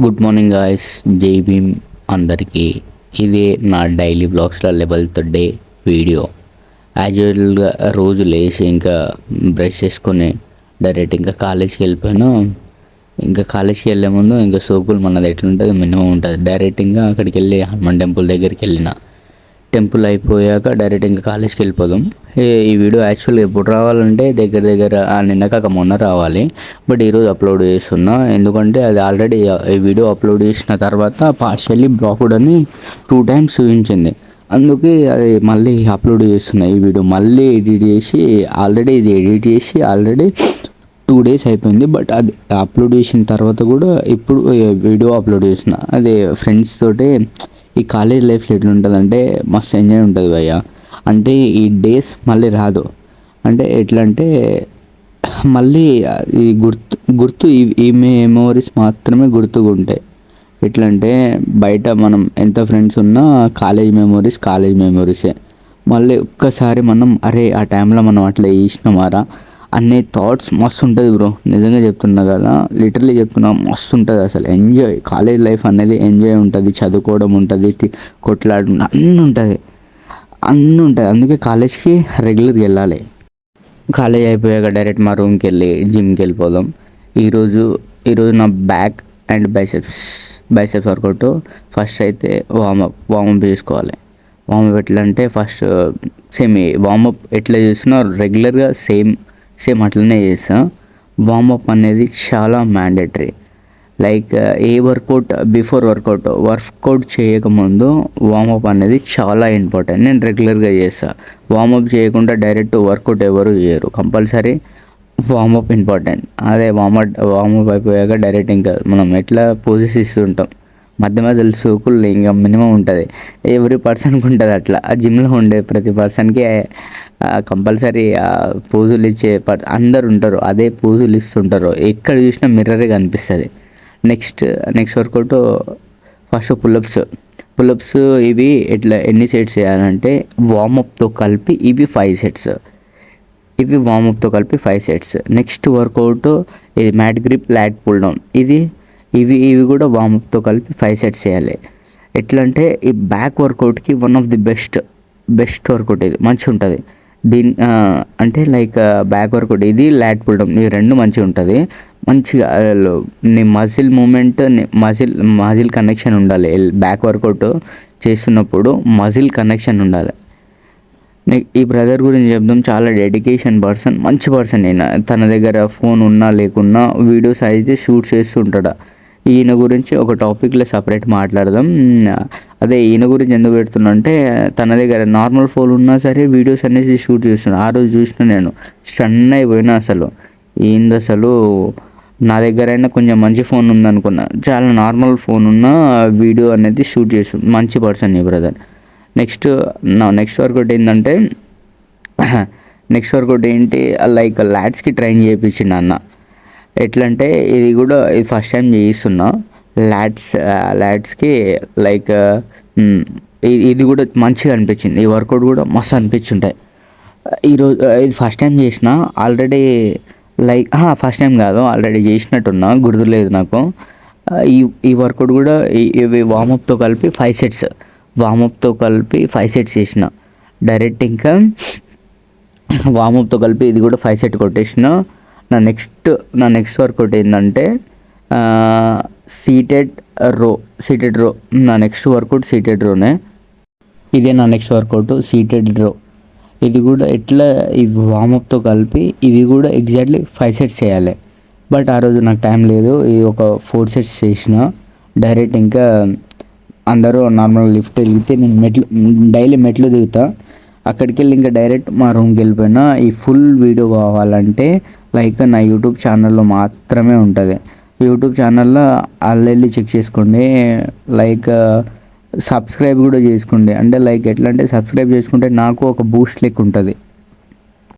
Good morning guys, జై భీమ్ అందరికీ. ఇది నా డైలీ బ్లాగ్స్లో లెవెల్త్ డే వీడియో. యాజ్ యూజువల్గా రోజు లేచి ఇంకా బ్రష్ చేసుకొని డైరెక్ట్ ఇంకా కాలేజ్కి వెళ్ళిపోయాను. ఇంకా కాలేజ్కి వెళ్ళే ముందు ఇంకా సోకులు మనది ఎట్లుంటుంది మినిమం ఉంటుంది. డైరెక్ట్ ఇంకా అక్కడికి వెళ్ళి హనుమాన్ టెంపుల్ దగ్గరికి వెళ్ళిన. టెంపుల్ అయిపోయాక డైరెక్ట్ ఇంకా కాలేజ్కి వెళ్ళిపోదాం. ఈ వీడియో యాక్చువల్గా ఎప్పుడు రావాలంటే దగ్గర నిన్న కాక మొన్న రావాలి. బట్ ఈరోజు అప్లోడ్ చేస్తున్నా, ఎందుకంటే అది ఆల్రెడీ ఈ వీడియో అప్లోడ్ చేసిన తర్వాత పార్షియల్లీ బ్లాక్డ్ అని 2 times చూపించింది. అందుకే అది మళ్ళీ అప్లోడ్ చేస్తున్నా. ఈ వీడియో మళ్ళీ ఎడిట్ చేసి ఆల్రెడీ 2 days అయిపోయింది. బట్ అది అప్లోడ్ చేసిన తర్వాత కూడా ఇప్పుడు వీడియో అప్లోడ్ చేసిన. అదే ఫ్రెండ్స్ తోటి ఈ కాలేజ్ లైఫ్లో ఎట్లుంటుందంటే మస్తు ఎంజాయ్ ఉంటుంది భయ్య. అంటే ఈ డేస్ మళ్ళీ రాదు. అంటే ఎట్లా అంటే మళ్ళీ ఈ గుర్తు ఈ మెమోరీస్ మాత్రమే గుర్తుగా ఉంటాయి. ఎట్లా అంటే బయట మనం ఎంత ఫ్రెండ్స్ ఉన్నా కాలేజ్ మెమోరీసే. మళ్ళీ ఒక్కసారి మనం అరే ఆ టైంలో మనం అట్లా చేసినామారా అనే థాట్స్ మస్తు ఉంటుంది బ్రో. నిజంగా చెప్తున్నా కదా, లిటరలీ చెప్తున్నా, మస్తు ఉంటుంది అసలు. ఎంజాయ్, కాలేజ్ లైఫ్ అనేది ఎంజాయ్ ఉంటుంది, చదువుకోవడం ఉంటుంది, కొట్లాడడం అన్నీ ఉంటుంది. అందుకే కాలేజ్కి రెగ్యులర్గా వెళ్ళాలి. కాలేజ్ అయిపోయాక డైరెక్ట్ మా రూమ్కి వెళ్ళి జిమ్కి వెళ్ళిపోదాం. ఈరోజు నా back and biceps workout. First అయితే వామప్ చేసుకోవాలి. వామప్ ఎట్లా అంటే ఫస్ట్ సేమ్ వామప్ ఎట్లా చేస్తున్నా రెగ్యులర్గా సేమ్ అట్లనే చేస్తా. వామప్ అనేది చాలా mandatory. Like a before workout చేయకముందు వామప్ అనేది చాలా ఇంపార్టెంట్. నేను రెగ్యులర్గా చేస్తాను. వామప్ చేయకుండా డైరెక్ట్ వర్కౌట్ ఎవరు చేయరు. Compulsory warm up important. అదే వామప్ అయిపోయాక డైరెక్ట్ ఇంకా మనం ఎట్లా పోజెస్ ఇస్తుంటాం, మధ్యలో సోకులు ఇంకా మినిమం ఉంటుంది. ఎవ్రీ పర్సన్కి ఉంటుంది అట్లా. ఆ జిమ్లో ఉండే ప్రతి పర్సన్కి కంపల్సరీ పోజులు ఇచ్చే అందరు ఉంటారు. అదే పోజులు ఇస్తుంటారు. ఎక్కడ చూసినా మిర్రరే కనిపిస్తుంది. నెక్స్ట్ వర్కౌట్ ఫస్ట్ పుల్అప్స్ ఇవి ఎన్ని సెట్స్ చేయాలంటే వామప్తో కలిపి ఇవి 5 sets. నెక్స్ట్ వర్కౌట్ ఇది mat grip lat pull down. ఇవి కూడా వామప్తో కలిపి 5 sets చేయాలి. ఎట్లా అంటే ఈ బ్యాక్ వర్కౌట్కి one of the best workout. ఇది మంచిగా ఉంటుంది. అంటే లైక్ బ్యాక్ వర్కౌట్ ఇది లాట్ పుల్ డౌన్, ఈ రెండు మంచిగా ఉంటుంది. మంచిగా నీ మజిల్ మూమెంట్, మజిల్ కనెక్షన్ ఉండాలి. బ్యాక్ వర్కౌట్ చేస్తున్నప్పుడు మజిల్ కనెక్షన్ ఉండాలి. ఈ బ్రదర్ గురించి చెప్దాం. చాలా డెడికేషన్ పర్సన్, మంచి పర్సన్. తన దగ్గర ఫోన్ ఉన్నా లేకున్నా వీడియోస్ అయితే షూట్ చేస్తుంటాడు. ఈయన గురించి ఒక టాపిక్లో సపరేట్ మాట్లాడదాం. అదే ఈయన గురించి ఎందుకు పెడుతున్నా అంటే తన దగ్గర నార్మల్ ఫోన్ ఉన్నా సరే వీడియోస్ అనేది షూట్ చేస్తున్నాను. ఆ రోజు చూసిన నేను స్టన్ అయిపోయినా. అసలు నా దగ్గర అయినా కొంచెం మంచి ఫోన్ ఉందనుకున్నా. చాలా నార్మల్ ఫోన్ ఉన్న వీడియో అనేది షూట్ చేస్తుంది. మంచి పర్సన్ ఈ బ్రదర్. నెక్స్ట్ వర్కౌట్ ఏంటంటే లైక్ లాట్స్కి ట్రైన్ చేయించిండు అన్న. ఎట్లా అంటే ఇది ఫస్ట్ టైం చేయిస్తున్నా లాట్స్కి. లైక్ ఇది కూడా మంచిగా అనిపించింది. ఈ వర్కౌట్ కూడా మస్తు అనిపించుంటాయి. ఈరోజు ఇది ఫస్ట్ టైం చేసిన. ఆల్రెడీ ఫస్ట్ టైం కాదు, ఆల్రెడీ చేసినట్టున్నా, గుర్తులేదు నాకు. ఈ వర్కౌట్ కూడా ఇవి వామప్తో కలిపి 5 sets చేసిన. డైరెక్ట్ ఇంకా వామప్తో కలిపి ఇది కూడా 5 sets కొట్టేసిన. నా నెక్స్ట్ వర్కౌట్ ఏంటంటే సీటెడ్ రో. నా నెక్స్ట్ వర్కౌట్ సీటెడ్ రోనే. ఇదే నా నెక్స్ట్ వర్కౌట్ సీటెడ్ రో. ఇది కూడా ఎట్లా ఈ వామప్తో కలిపి ఇవి కూడా ఎగ్జాక్ట్లీ 5 sets చేయాలి. బట్ ఆ రోజు నాకు టైం లేదు. ఇది ఒక 4 sets చేసిన. డైరెక్ట్ ఇంకా అందరూ నార్మల్ లిఫ్ట్ వెళ్తే నేను డైలీ మెట్లు దిగుతా. అక్కడికి వెళ్ళి ఇంకా డైరెక్ట్ మా రూమ్కి వెళ్ళిపోయినా. ఈ ఫుల్ వీడియో కావాలంటే లైక్ నా యూట్యూబ్ ఛానల్లో మాత్రమే ఉంటుంది. యూట్యూబ్ ఛానల్లో వెళ్ళి చెక్ చేసుకోండి. లైక్ సబ్స్క్రైబ్ కూడా చేసుకోండి. అంటే లైక్ ఎట్లా అంటే సబ్స్క్రైబ్ చేసుకుంటే నాకు ఒక బూస్ట్ లెక్క ఉంటుంది.